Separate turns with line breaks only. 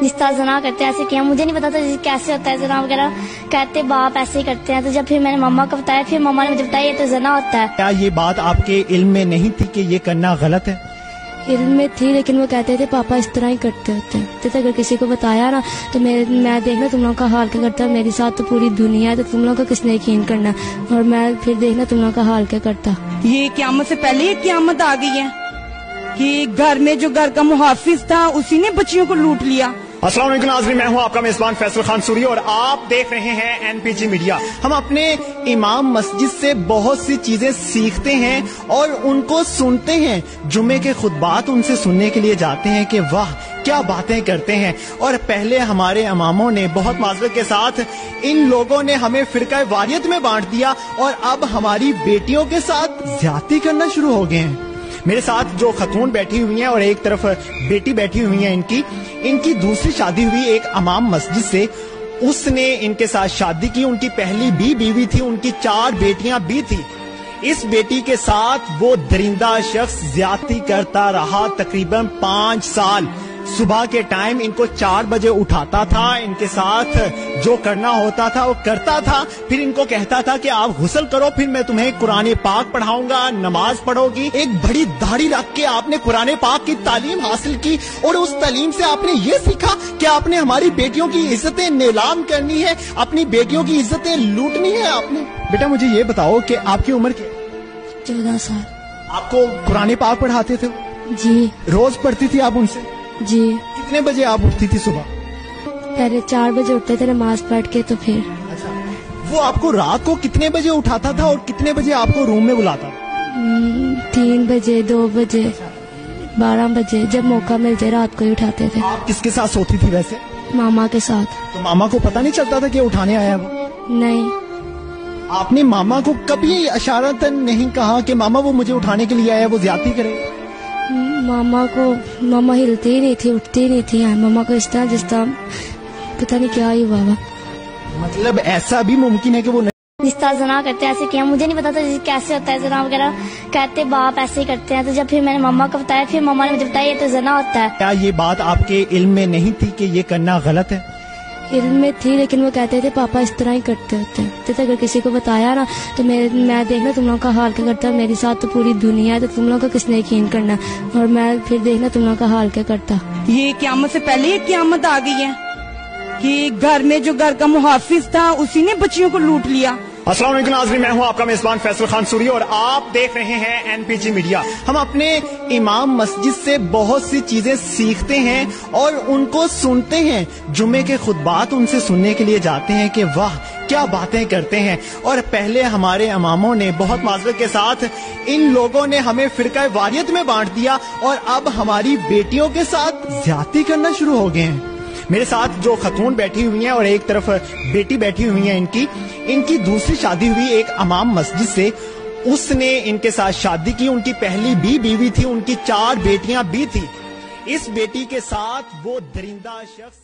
رشتہ زنا کرتے ہیں ایسے کیا، مجھے نہیں پتا تھا کیسے ہوتا ہے زنا وغیرہ، کہتے باپ ایسے ہی کرتے ہیں. تو جب پھر میں نے ماما کو بتایا، پھر ماما نے مجھے بتایا یہ تو زنا ہوتا ہے.
کیا یہ بات آپ کے علم میں نہیں تھی کہ یہ کرنا غلط ہے؟
علم میں تھی، لیکن وہ کہتے تھے پاپا اس طرح ہی کرتے ہوتے ہیں. تو اگر کسی کو بتایا نا تو میں دیکھنا تم لوگوں کا حال کیا کرتا، میرے ساتھ تو پوری دنیا ہے، تو تم لوگوں کا کس نے یقین کرنا، اور میں پھر دیکھنا تم لوگوں کا حال کیا کرتا.
یہ قیامت سے پہلے یہ قیامت آ گئی ہے کہ گھر میں جو گھر کا محافظ تھا اسی نے بچیوں کو لوٹ لیا.
السلام علیکم ناظرین، میں ہوں آپ کا میزبان فیصل خان سوری اور آپ دیکھ رہے ہیں NPG میڈیا. ہم اپنے امام مسجد سے بہت سی چیزیں سیکھتے ہیں اور ان کو سنتے ہیں. جمعے کے خطبات ان سے سننے کے لیے جاتے ہیں کہ واہ کیا باتیں کرتے ہیں. اور پہلے ہمارے اماموں نے بہت معذرت کے ساتھ ان لوگوں نے ہمیں فرقہ واریت میں بانٹ دیا اور اب ہماری بیٹیوں کے ساتھ زیادتی کرنا شروع ہو گئے ہیں. میرے ساتھ جو خاتون بیٹھی ہوئی ہیں اور ایک طرف بیٹی بیٹھی ہوئی ہیں، ان کی دوسری شادی ہوئی ایک امام مسجد سے. اس نے ان کے ساتھ شادی کی، ان کی پہلی بھی بیوی تھی، ان کی 4 بیٹیاں بھی تھی. اس بیٹی کے ساتھ وہ درندہ شخص زیادتی کرتا رہا تقریباً 5 سال. صبح کے ٹائم ان کو 4 بجے اٹھاتا تھا، ان کے ساتھ جو کرنا ہوتا تھا وہ کرتا تھا. پھر ان کو کہتا تھا کہ آپ غسل کرو، پھر میں تمہیں قرآن پاک پڑھاؤں گا، نماز پڑھو گی. ایک بڑی داڑھی رکھ کے آپ نے قرآن پاک کی تعلیم حاصل کی اور اس تعلیم سے آپ نے یہ سیکھا کہ آپ نے ہماری بیٹیوں کی عزتیں نیلام کرنی ہے، اپنی بیٹیوں کی عزتیں لوٹنی ہے. آپ نے بیٹا مجھے یہ بتاؤ کہ آپ کی عمر کیا؟
14 سال.
آپ کو قرآن پاک پڑھاتے تھے؟
جی.
روز پڑھتی تھی آپ ان سے؟
جی.
کتنے بجے آپ اٹھتی تھی صبح؟
پہلے 4 بجے اٹھتے تھے نماز پڑھ کے. تو پھر
وہ آپ کو رات کو کتنے بجے اٹھاتا تھا اور کتنے بجے آپ کو روم میں بلاتا تھا؟
3 بجے 2 بجے 12 بجے جب موقع ملتے رات کو ہی اٹھاتے تھے.
آپ کس کے ساتھ سوتی تھی ویسے؟
ماما کے ساتھ.
تو ماما کو پتہ نہیں چلتا تھا کہ اٹھانے آیا وہ؟
نہیں.
آپ نے ماما کو کبھی اشارتاً نہیں کہا کہ ماما وہ مجھے اٹھانے کے لیے آیا، وہ زیادتی کرے؟
ماما ہلتی ہی نہیں تھی، اٹھتی ہی نہیں تھی. ماما کو اس طرح جس طرح پتہ نہیں کیا ہی ہوا.
مطلب ایسا بھی ممکن ہے کہ وہ
رشتہ زنا کرتے ہیں ایسے کیا، مجھے نہیں پتا تھا کیسے ہوتا ہے زنا وغیرہ، کہتے باپ ایسے ہی کرتے ہیں. تو جب پھر میں نے ماما کو بتایا، پھر ماما نے مجھے بتایا یہ تو زنا ہوتا ہے.
کیا یہ بات آپ کے علم میں نہیں تھی کہ یہ کرنا غلط ہے؟
علم میں تھی، لیکن وہ کہتے تھے پاپا اس طرح ہی کرتے ہوتے ہیں. تو اگر کسی کو بتایا نا تو میں دیکھنا تم لوگوں کا حال کیا کرتا، میرے ساتھ تو پوری دنیا ہے، تو تم لوگوں کا کس نے یقین کرنا، اور میں پھر دیکھنا تم لوگوں کا حال کیا کرتا.
یہ قیامت سے پہلے یہ قیامت آ گئی ہے کہ گھر میں جو گھر کا محافظ تھا اسی نے بچیوں کو لوٹ لیا.
السلام علیکم ناظرین، میں ہوں آپ کا میزبان فیصل خان سوری اور آپ دیکھ رہے ہیں NPG میڈیا. ہم اپنے امام مسجد سے بہت سی چیزیں سیکھتے ہیں اور ان کو سنتے ہیں. جمعے کے خطبات ان سے سننے کے لیے جاتے ہیں کہ واہ کیا باتیں کرتے ہیں. اور پہلے ہمارے اماموں نے بہت معذرت کے ساتھ ان لوگوں نے ہمیں فرقہ واریت میں بانٹ دیا اور اب ہماری بیٹیوں کے ساتھ زیادتی کرنا شروع ہو گئے ہیں. میرے ساتھ جو خاتون بیٹھی ہوئی ہیں اور ایک طرف بیٹی بیٹھی ہوئی ہیں، ان کی دوسری شادی ہوئی ایک امام مسجد سے. اس نے ان کے ساتھ شادی کی، ان کی پہلی بھی بیوی تھی، ان کی 4 بیٹیاں بھی تھی. اس بیٹی کے ساتھ وہ درندہ شخص